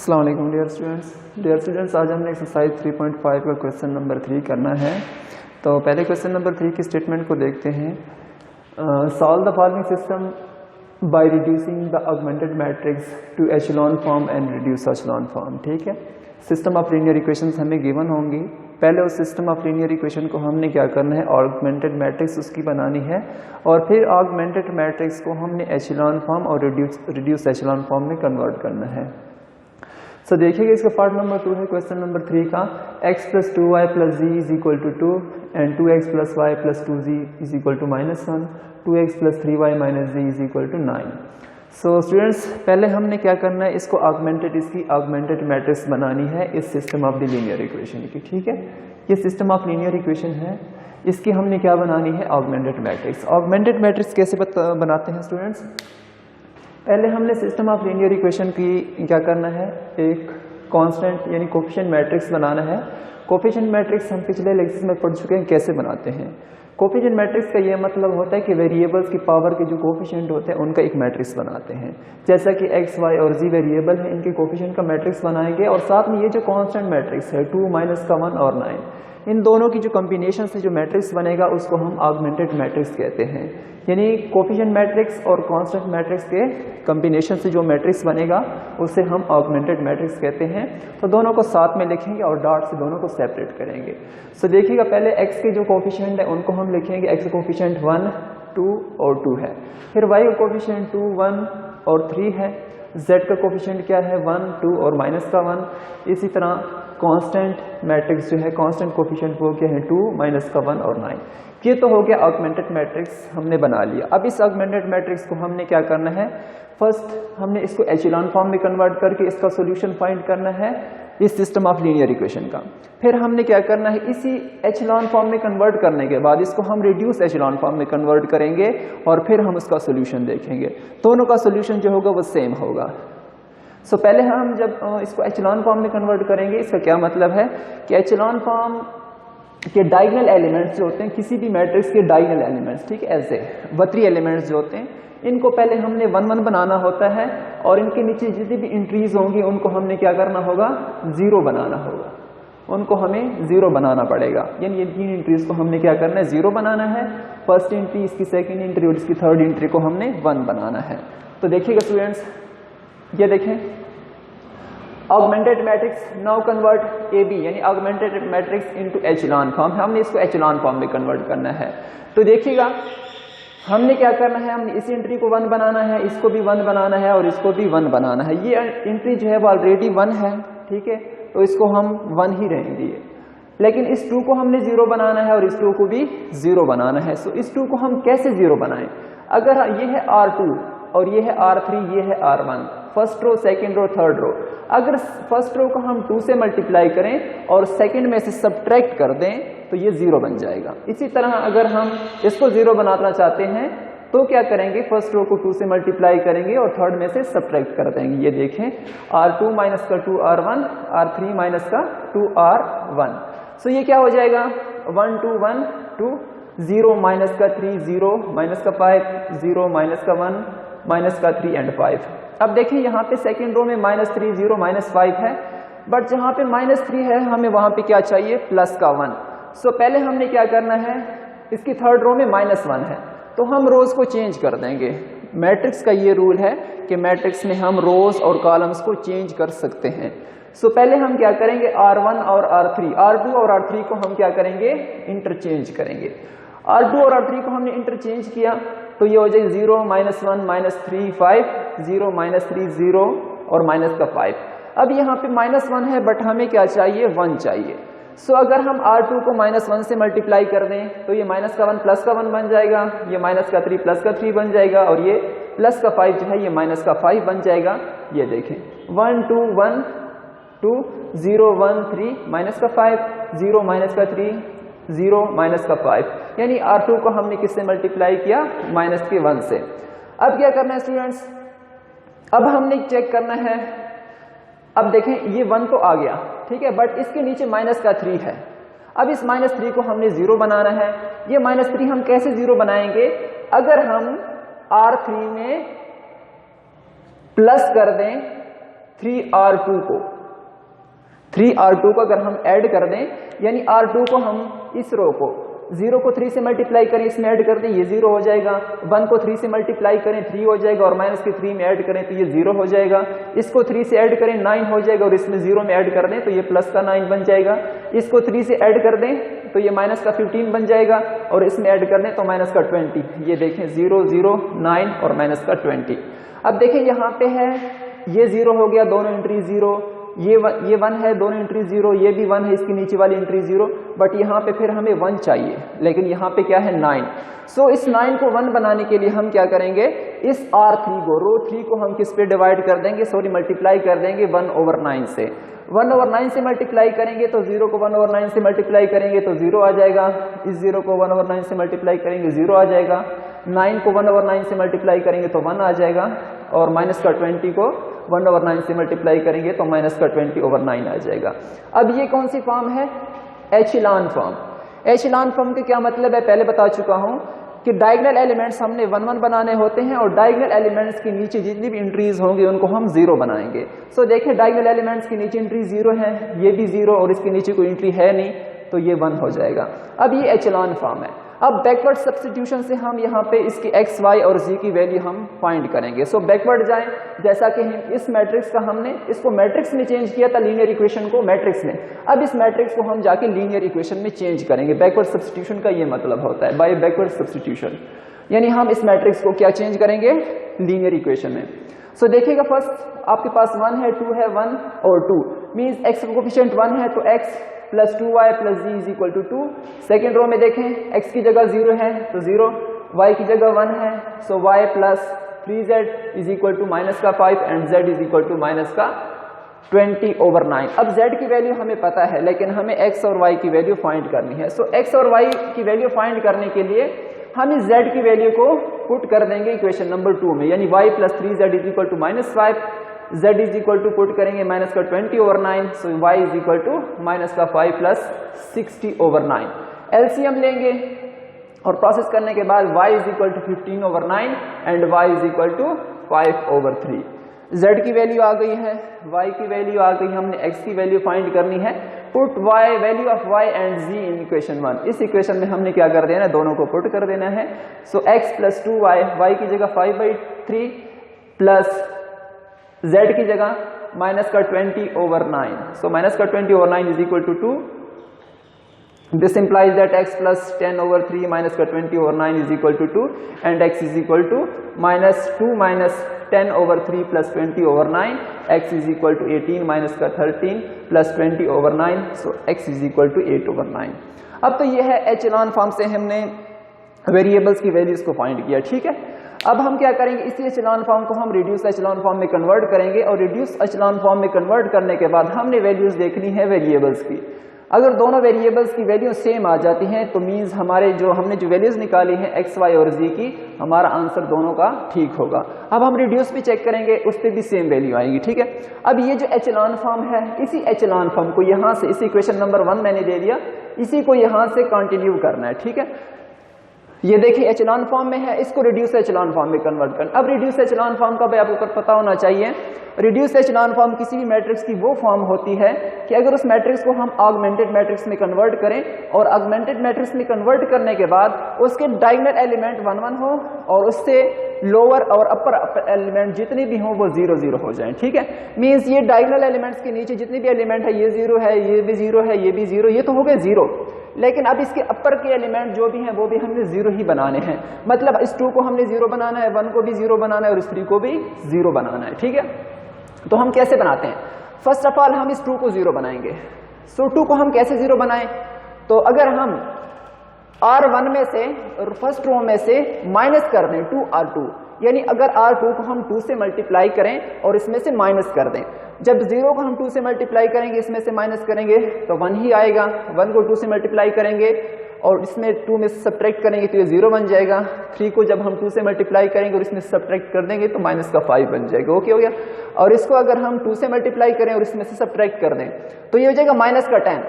अस्सलाम वालेकुम dear students, आज हमने एक्सरसाइज 3.5 का क्वेश्चन नंबर 3 करना है। तो पहले क्वेश्चन नंबर 3 की स्टेटमेंट को देखते हैं। Solve the following system by reducing the augmented matrix to echelon form and reduce echelon form. ठीक है, सिस्टम ऑफ लीनियर इक्वेशंस हमें गिवन होंगी। पहले उस सिस्टम ऑफ लीनियर इक्वेशन को हमने क्या करना है, ऑगमेंटेड मैट्रिक्स उसकी बनानी है, और फिर ऑगमेंटेड मैट्रिक्स को हमने एचेलॉन फॉर्म और रिड्यूस एचेलॉन फॉर्म में कन्वर्ट करना है। सो देखिएगा, इसका पार्ट नंबर 2 है क्वेश्चन नंबर 3 का। x plus 2y plus z is equal to 2 and 2x plus y plus 2z is equal to -1, 2x plus 3y minus z is equal to 9। So students, पहले हमने क्या करना है, इसको इसकी augmented matrix बनानी है इस system of the linear equation की। ठीक है, ये सिस्टम ऑफ लीनियर इक्वेशन है, इसकी हमने क्या बनानी है, ऑगमेंटेड मैट्रिक्स। ऑगमेंटेड मैट्रिक्स कैसे बनाते हैं स्टूडेंट्स? पहले हमने सिस्टम ऑफ लीनियर इक्वेशन की क्या करना है, एक कांस्टेंट यानी कोफिशिएंट मैट्रिक्स बनाना है। कोफिशिएंट मैट्रिक्स हम पिछले लेक्चर में पढ़ चुके हैं कैसे बनाते हैं। कोफिशिएंट मैट्रिक्स का ये मतलब होता है कि वेरिएबल्स की पावर के जो कोफिशिएंट होते हैं उनका एक मैट्रिक्स बनाते हैं। जैसा कि x, y और z वेरिएबल है, इनके कोफिशिएंट का मैट्रिक्स बनाएंगे, और साथ में ये जो कांस्टेंट मैट्रिक्स है 2 माइनस का 1 और 9, इन दोनों की जो कॉम्बिनेशन से जो मैट्रिक्स बनेगा उसको हम ऑगमेंटेड मैट्रिक्स कहते हैं। यानी कोफिशिएंट मैट्रिक्स और कांस्टेंट मैट्रिक्स के कॉम्बिनेशन से जो मैट्रिक्स बनेगा उसे हम ऑगमेंटेड मैट्रिक्स कहते हैं। तो दोनों को साथ में लिखेंगे और डॉट से दोनों को सेपरेट करेंगे। सो देखिएगा, पहले x के जो कोफिशिएंट है उनको हम लिखेंगे, x का कोफिशिएंट 1, 2 और 2 है। फिर y का कोफिशिएंट 2, 1 और 3 है। z का कोफिशिएंट क्या है, 1, 2 और माइनस का 1। इसी तरह कांस्टेंट मैट्रिक्स जो है, कांस्टेंट कोफिशिएंट वो क्या है, 2, माइनस का 1 और 9। ये तो हो गया ऑगमेंटेड मैट्रिक्स हमने बना लिया। अब इस ऑगमेंटेड मैट्रिक्स को हमने क्या करना है, फर्स्ट हमने इसको एचेलॉन फॉर्म में कन्वर्ट करके इसका सॉल्यूशन फाइंड करना है इस सिस्टम ऑफ लीनियर इक्वेशन का। फिर हमने क्या करना है, इसी एचेलॉन फॉर्म में कन्वर्ट करने के बाद इसको हम रिड्यूस एचेलॉन फॉर्म में कन्वर्ट करेंगे और फिर हम उसका सॉल्यूशन देखेंगे। दोनों का सॉल्यूशन जो होगा वो सेम होगा। सो पहले हम जब इसको एचेलॉन फॉर्म में कन्वर्ट करेंगे, इसका क्या मतलब है कि एचेलॉन फॉर्म के डायगोनल एलिमेंट्स जो होते हैं किसी भी मैट्रिक्स के डायगोनल एलिमेंट्स, ठीक है, ऐसे वक्री एलिमेंट्स जो होते हैं, इनको पहले हमने 1, 1 बनाना होता है, और इनके नीचे जितनी भी एंट्रीज होंगी उनको हमने क्या करना होगा, 0 बनाना होगा। उनको हमें 0 बनाना पड़ेगा। यानी ये 3 एंट्रीज को हमने क्या करना है, 0 बनाना है। फर्स्ट एंट्री, इसकी सेकेंड एंट्री और इसकी थर्ड एंट्री को हमने 1 बनाना है। तो देखिएगा स्टूडेंट्स, ये देखें, augmented matrix now convert AB यानी augmented matrix into echelon form. हमने इसको एचेलॉन फॉर्म में कन्वर्ट करना है। तो देखिएगा, हमने क्या करना है, हमने इस एंट्री को 1 बनाना है, इसको भी 1 बनाना है और इसको भी 1 बनाना है। ये एंट्री जो है वो ऑलरेडी 1 है, ठीक है, तो इसको हम 1 ही रहने दिए। लेकिन इस 2 को हमने 0 बनाना है और इस 2 को भी 0 बनाना है। सो इस 2 को हम कैसे 0 बनाएं? अगर ये है R2 और ये है R3, ये है R1, first row, second row, third row. अगर फर्स्ट रो को हम 2 से मल्टीप्लाई करें और सेकंड में से सब्ट्रैक्ट कर दें तो ये 0 बन जाएगा। इसी तरह अगर हम इसको 0 बनाना चाहते हैं तो क्या करेंगे, फर्स्ट रो को 2 से मल्टीप्लाई करेंगे और थर्ड में से सब्ट्रैक्ट कर देंगे। ये देखें, R2 माइनस का 2R1, R3 माइनस का 2R1। सो ये क्या हो जाएगा, 1, 2, 1, 2, 0 माइनस का 3, 0 माइनस का 5, 0 माइनस का 1 माइनस का 3 एंड 5। अब देखिए, यहाँ पे सेकेंड रो में -3, 0, -5 है, बट जहाँ पे -3 है हमें वहाँ पे क्या चाहिए, प्लस का 1। सो पहले हमने क्या करना है, इसकी थर्ड रो में -1 है तो हम रोज को चेंज कर देंगे। मैट्रिक्स का ये रूल है कि मैट्रिक्स में हम रोज और कॉलम्स को चेंज कर सकते हैं। सो पहले हम क्या करेंगे, R1 और R3, R2 और R3 को हम क्या करेंगे, इंटरचेंज करेंगे। R2 और R3 को हमने इंटरचेंज किया तो ये हो जाएगा 0, -1, -3, 5, 0, -3, 0 और माइनस का 5। अब यहाँ पे -1 है बट हमें क्या चाहिए, 1 चाहिए। सो अगर हम R2 को -1 से मल्टीप्लाई कर दें तो ये माइनस का 1 प्लस का 1 बन जाएगा, ये माइनस का 3 प्लस का 3 बन जाएगा, और ये प्लस का 5 जो है ये माइनस का 5 बन जाएगा। ये देखें, 1, 2, 1, 2, 0, 1, 3, माइनस का 5, 0 माइनस का 3, 0 माइनस का 5। यानी R2 को हमने किससे मल्टीप्लाई किया, माइनस के 1 से। अब क्या करना है स्टूडेंट्स, अब हमने चेक करना है। अब देखें, ये 1 तो आ गया, ठीक है, बट इसके नीचे माइनस का 3 है। अब इस -3 को हमने 0 बनाना है। ये -3 हम कैसे 0 बनाएंगे, अगर हम R3 में प्लस कर दें 3R2 को 3R2 को अगर हम ऐड कर दें, यानी R2 को हम इस रो को 0 को 3 से मल्टीप्लाई करें, इसमें ऐड कर दें, ये 0 हो जाएगा। 1 को 3 से मल्टीप्लाई करें, 3 हो जाएगा, और माइनस के 3 में ऐड करें तो ये 0 हो जाएगा। इसको 3 से ऐड करें, 9 हो जाएगा, और इसमें 0 में ऐड कर दें तो ये प्लस का 9 बन जाएगा। इसको 3 से ऐड कर दें तो ये माइनस का 15 बन जाएगा, और इसमें ऐड कर दें तो माइनस का 20। ये देखें 0 0 9 और माइनस का 20। अब देखें यहाँ पे है ये 0 हो गया, दोनों एंट्री 0, ये 1 है, दोनों एंट्री 0, ये भी 1 है, इसकी नीचे वाली एंट्री 0, बट यहाँ पे फिर हमें 1 चाहिए, लेकिन यहाँ पे क्या है 9। सो इस 9 को 1 बनाने के लिए हम क्या करेंगे, इस R3 को, रो 3 को हम किस पे डिवाइड कर देंगे, सॉरी मल्टीप्लाई कर देंगे 1/9 से। 1/9 से मल्टीप्लाई करेंगे तो 0 को 1/9 से मल्टीप्लाई करेंगे तो 0 आ जाएगा, इस 0 को 1/9 से मल्टीप्लाई करेंगे 0 आ जाएगा, 9 को 1/9 से मल्टीप्लाई करेंगे तो 1 आ जाएगा, और माइनस का 20 को 1/9 से मल्टीप्लाई करेंगे तो माइनस का 20/9 आ जाएगा। अब ये कौन सी फॉर्म है, एचेलॉन फॉर्म। एचेलॉन फॉर्म के क्या मतलब है पहले बता चुका हूं कि डायगोनल एलिमेंट्स हमने 1 1 बनाने होते हैं, और डायगोनल एलिमेंट्स के नीचे जितनी भी एंट्रीज होंगी उनको हम 0 बनाएंगे। सो देखिए डायगोनल एलिमेंट्स की नीचे एंट्री 0 है, ये भी 0, और इसके नीचे कोई एंट्री है नहीं, तो ये 1 हो जाएगा। अब ये एचेलॉन फॉर्म है। अब बैकवर्ड सब्स्टिट्यूशन से हम यहाँ पे इसकी x, y और z की वैल्यू हम फाइंड करेंगे। सो बैकवर्ड जाएं, जैसा कि इस मैट्रिक्स का हमने इसको मैट्रिक्स में चेंज किया था, लीनियर इक्वेशन को मैट्रिक्स में, अब इस मैट्रिक्स को हम जाके लीनियर इक्वेशन में चेंज करेंगे। बैकवर्ड सब्स्टिट्यूशन का ये मतलब होता है, बाय बैकवर्ड सब्स्टिट्यूशन, यानी हम इस मैट्रिक्स को क्या चेंज करेंगे, लीनियर इक्वेशन में। सो देखिएगा फर्स्ट आपके पास 1 है, 2 है, 1 और 2 मीन्स x कोफिशिएंट 1 है तो x plus 2y plus z is equal to 2। Second row में देखें x की जगह 0 है तो 0, y की जगह 1 है, so y plus 3z is equal to minus का 5 and z is equal to minus का 20/9। अब z की वैल्यू हमें पता है, लेकिन हमें x और y की वैल्यू फाइंड करनी है। सो x और y की वैल्यू फाइंड करने के लिए हम इस z की वैल्यू को पुट कर देंगे इक्वेशन नंबर 2 में, यानी y plus 3z is equal to minus 5, z is equal to put करेंगे माइनस का 20/9, so y is equal to minus का 5 प्लस 60/9। एलसीएम लेंगे और प्रोसेस करने के बाद y is equal to 15/9 and y is equal to 5/3। z की value आ गई है, y की वैल्यू आ गई, हमने x की वैल्यू फाइंड करनी है। Put y, value of y and z in equation 1। इस इक्वेशन में हमने क्या कर देना है, दोनों को पुट कर देना है। सो x प्लस 2y, y की जगह 5/3 प्लस z की जगह माइनस का 20/9, सो माइनस का 20/9 is equal to 2। This implies that x plus 10/3 minus का 20/9 is equal to 2 and x is equal to minus 2 minus 10/3 plus 20/9, x is equal to 18 minus का 13 plus 20/9, so x is equal to 8/9। अब तो ये है echelon form से हमने variables की values को फाइंड किया, ठीक है। अब हम क्या करेंगे, इसी एचेलॉन फॉर्म को हम रिड्यूस एचेलॉन फॉर्म में कन्वर्ट करेंगे, और रिड्यूस एचेलॉन फॉर्म में कन्वर्ट करने के बाद हमने वैल्यूज देखनी है वेरिएबल्स की। अगर दोनों वेरिएबल्स की वैल्यू सेम आ जाती हैं तो मींस हमारे हमने जो वैल्यूज निकाली हैं x, y और z की, हमारा आंसर दोनों का ठीक होगा। अब हम रिड्यूस भी चेक करेंगे, उस पर भी सेम वैल्यू आएगी, ठीक है। अब ये जो एचेलॉन फॉर्म है, इसी एचेलॉन फॉर्म को यहाँ से, इस इक्वेशन नंबर 1 मैंने दे दिया, इसी को यहाँ से कंटिन्यू करना है, ठीक है। ये देखिए एचेलॉन फॉर्म में है, इसको रिड्यूस एचेलॉन फॉर्म में कन्वर्ट करना। अब रिड्यूस एचेलॉन फॉर्म का भी आपको पता होना चाहिए। रिड्यूस एचेलॉन फॉर्म किसी भी मैट्रिक्स की वो फॉर्म होती है कि अगर उस मैट्रिक्स को हम ऑगमेंटेड मैट्रिक्स में कन्वर्ट करें, और ऑगमेंटेड मैट्रिक्स में कन्वर्ट करने के बाद उसके डायगोनल एलिमेंट 1 1 हो, और उससे लोअर और अपर एलिमेंट जितने भी हों वो 0 0 हो जाएं, ठीक है। मींस ये डायगोनल एलिमेंट्स के नीचे जितने भी एलिमेंट है, ये 0 है, ये भी 0 है, ये भी 0, ये तो हो गए 0, लेकिन अब इसके अपर के एलिमेंट जो भी हैं वो भी हमने 0 ही बनाने हैं। मतलब इस 2 को हमने 0 बनाना है, 1 को भी 0 बनाना है, और इस 3 को भी 0 बनाना है, ठीक है। तो हम कैसे बनाते हैं, फर्स्ट ऑफ ऑल हम इस 2 को 0 बनाएंगे। सो 2 को हम कैसे 0 बनाएं, तो अगर हम R1 में से, फर्स्ट रो में से माइनस कर दें 2R2, यानी अगर R2 को हम 2 से मल्टीप्लाई करें और इसमें से माइनस कर दें, जब 0 को हम 2 से मल्टीप्लाई करेंगे, इसमें से माइनस करेंगे तो 1 ही आएगा। 1 को 2 से मल्टीप्लाई करेंगे और इसमें 2 में सब्ट्रैक्ट करेंगे तो ये 0 बन जाएगा। 3 को जब हम 2 से मल्टीप्लाई करेंगे और इसमें सब्ट्रैक्ट कर देंगे तो माइनस का 5 बन जाएगा, ओके हो गया। और इसको अगर हम 2 से मल्टीप्लाई करें और इसमें से सब्ट्रैक्ट कर दें तो ये हो जाएगा माइनस का 10।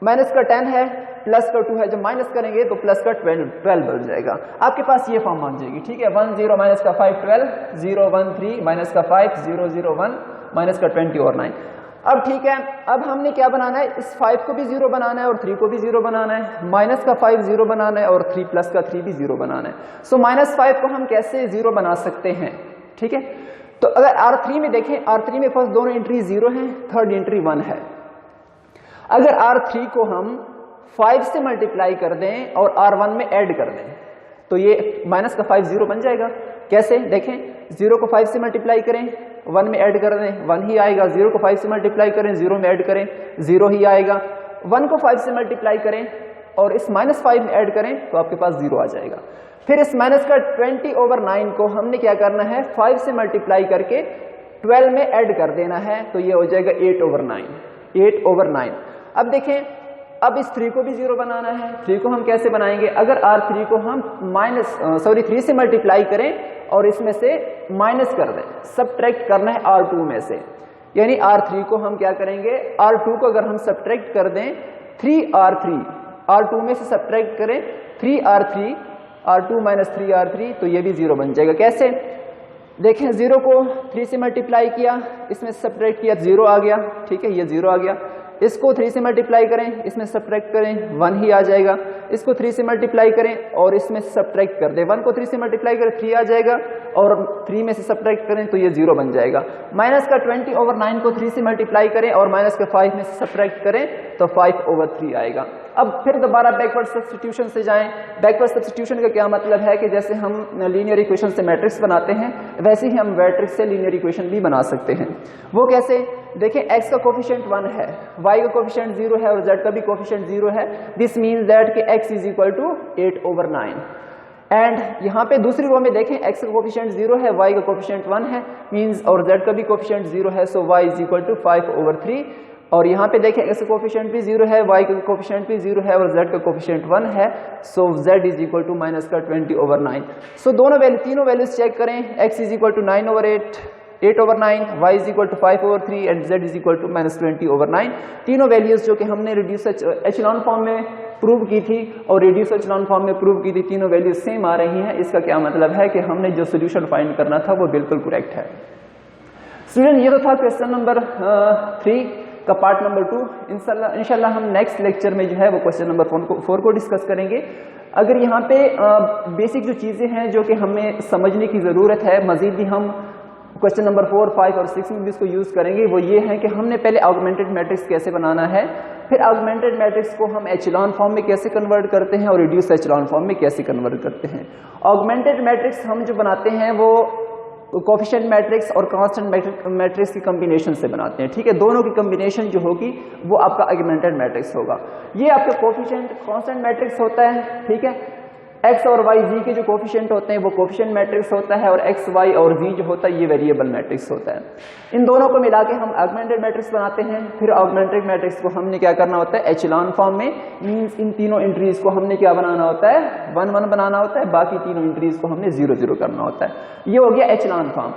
माइनस का 10 है, प्लस का 2 है, जब माइनस करेंगे तो प्लस का 12 बन जाएगा। आपके पास ये फॉर्म बन जाएगी, ठीक है। 1 0 माइनस का 5 12, 0 1 3 माइनस का 5 0 0 1 माइनस का 20 और 9। अब ठीक है, अब हमने क्या बनाना है, इस 5 को भी 0 बनाना है और 3 को भी 0 बनाना है, माइनस का 5 0 बनाना है और 3 प्लस का 3 भी 0 बनाना है। सो -5 को हम कैसे 0 बना सकते हैं, ठीक है। तो अगर R3 में देखें, R3 में फर्स्ट दोनों एंट्री 0 हैं, थर्ड एंट्री 1 है। अगर R3 को हम 5 से मल्टीप्लाई कर दें और R1 में ऐड कर दें तो ये माइनस का 5 0 बन जाएगा। कैसे देखें, 0 को 5 से मल्टीप्लाई करें, 1 में ऐड कर दें 1 ही आएगा, 0 को 5 से मल्टीप्लाई करें 0 में ऐड करें 0 ही आएगा, 1 को 5 से मल्टीप्लाई करें और इस -5 में ऐड करें तो आपके पास 0 आ जाएगा। फिर इस माइनस का 20/9 को हमने क्या करना है, 5 से मल्टीप्लाई करके 12 में ऐड कर देना है, तो ये हो जाएगा 8/9। अब देखें, अब इस 3 को भी 0 बनाना है। 3 को हम कैसे बनाएंगे, अगर R3 को हम 3 से मल्टीप्लाई करें और इसमें से माइनस कर दें, सब्ट्रैक्ट करना है R2 में से, यानी R3 को हम क्या करेंगे, R2 को अगर हम सब्ट्रैक्ट कर दें 3R3, R2 में से सब्ट्रैक्ट करें 3R3, R2 माइनस 3R3, तो ये भी 0 बन जाएगा। कैसे देखें, 0 को 3 से मल्टीप्लाई किया, इसमें सब्ट्रैक्ट किया 0 आ गया, ठीक है, ये 0 आ गया। इसको 3 से मल्टीप्लाई करें, इसमें सब्ट्रैक्ट करें 1 ही आ जाएगा। इसको 3 से मल्टीप्लाई करें और इसमें सब्ट्रैक्ट कर दें, 1 को 3 से मल्टीप्लाई करें 3 आ जाएगा और 3 में से सब्ट्रैक्ट करें तो ये 0 बन जाएगा। माइनस का 20/9 को 3 से मल्टीप्लाई करें और माइनस का 5 में से सब्ट्रैक्ट करें तो 5/3 आएगा। अब फिर दोबारा बैकवर्ड सब्स्टिट्यूशन से जाएं। बैकवर्ड सब्स्टिट्यूशन का क्या मतलब है कि जैसे हम लीनियर इक्वेशन से मैट्रिक्स बनाते हैं वैसे ही हम मैट्रिक्स से लीनियर इक्वेशन भी बना सकते हैं। वो कैसे देखें, x का कोफिशिएंट 1 है, y का कोफिशिएंट 0 है और z का भी कोफिशिएंट 0 है। दिस मीन्स दैट कि x is equal to 8/9। And यहाँ पे दूसरी रो में देखें, x का कोफिशिएंट 0 है, y का कोफिशिएंट 1 है, मीन्स और z का भी कोफिशिएंट 0 है, so y is equal to 5/3। और यहाँ पे देखें x का कोफिशिएंट भी 0 है, y का कोफिशिएंट भी 0 है और z का कोफिशिएंट 1 है, so z is equal to minus का 20/9। सो तीनों वैल्यूज चेक करें, x is equal to 9/8, 8/9, y is equal to 5/3 and z is equal to minus 20/9। तीनों वैल्यूज जो कि हमने रिड्यूस एचेलॉन फॉर्म में प्रूव की थी और रिड्यूस एचेलॉन फॉर्म में प्रूव की थी, तीनों वैल्यूज सेम आ रही हैं। इसका क्या मतलब है कि हमने जो सोल्यूशन फाइंड करना था वो बिल्कुल करेक्ट है। स्टूडेंट, ये तो था क्वेश्चन नंबर 3 का पार्ट नंबर 2। इंशाल्लाह हम नेक्स्ट लेक्चर में जो है वो क्वेश्चन नंबर 4 को डिस्कस करेंगे। अगर यहाँ पे बेसिक जो चीज़ें हैं जो कि हमें समझने की ज़रूरत है, मज़ीद भी हम क्वेश्चन नंबर 4, 5 और 6 में भी इसको यूज़ करेंगे। वो ये है कि हमने पहले ऑगमेंटेड मैट्रिक्स कैसे बनाना है, फिर ऑगमेंटेड मैट्रिक्स को हम एचेलॉन फॉर्म में कैसे कन्वर्ट करते हैं और रिड्यूस एचेलॉन फॉर्म में कैसे कन्वर्ट करते हैं। ऑगमेंटेड मैट्रिक्स हम जो बनाते हैं वो कोफिशिएंट मैट्रिक्स और कांस्टेंट मैट्रिक्स की कॉम्बिनेशन से बनाते हैं, ठीक है। दोनों की कॉम्बिनेशन जो होगी वो आपका ऑगमेंटेड मैट्रिक्स होगा। ये आपका कोफिशिएंट कांस्टेंट मैट्रिक्स होता है, ठीक है। x और y z के जो कोफिशिएंट होते हैं वो कोफिशिएंट मैट्रिक्स होता है और x y और z जो होता है ये वेरिएबल मैट्रिक्स होता है। इन दोनों को मिला के हम ऑगमेंटेड मैट्रिक्स बनाते हैं। फिर ऑगमेंटेड मैट्रिक्स को हमने क्या करना होता है, एचेलॉन फॉर्म में, मींस इन तीनों एंट्रीज को हमने क्या बनाना होता है, 1 1 बनाना होता है, बाकी तीनों एंट्रीज को हमने 0 0 करना होता है। ये हो गया एचेलॉन फॉर्म।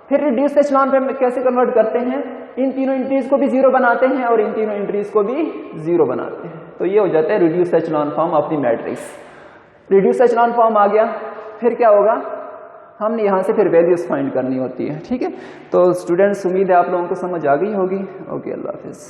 फिर रिड्यूस एचेलॉन फॉर्म में कैसे कन्वर्ट करते हैं, इन तीनों एंट्रीज को भी 0 बनाते हैं और इन तीनों एंट्रीज को भी 0 बनाते हैं, तो ये हो जाता है reduce echelon form of the matrix. Reduce echelon form आ गया, फिर क्या होगा, हमने यहाँ से फिर वैल्यूज फाइंड करनी होती है, ठीक है। तो स्टूडेंट्स, उम्मीद है आप लोगों को समझ आ गई होगी। ओके, अल्लाह हाफिज़।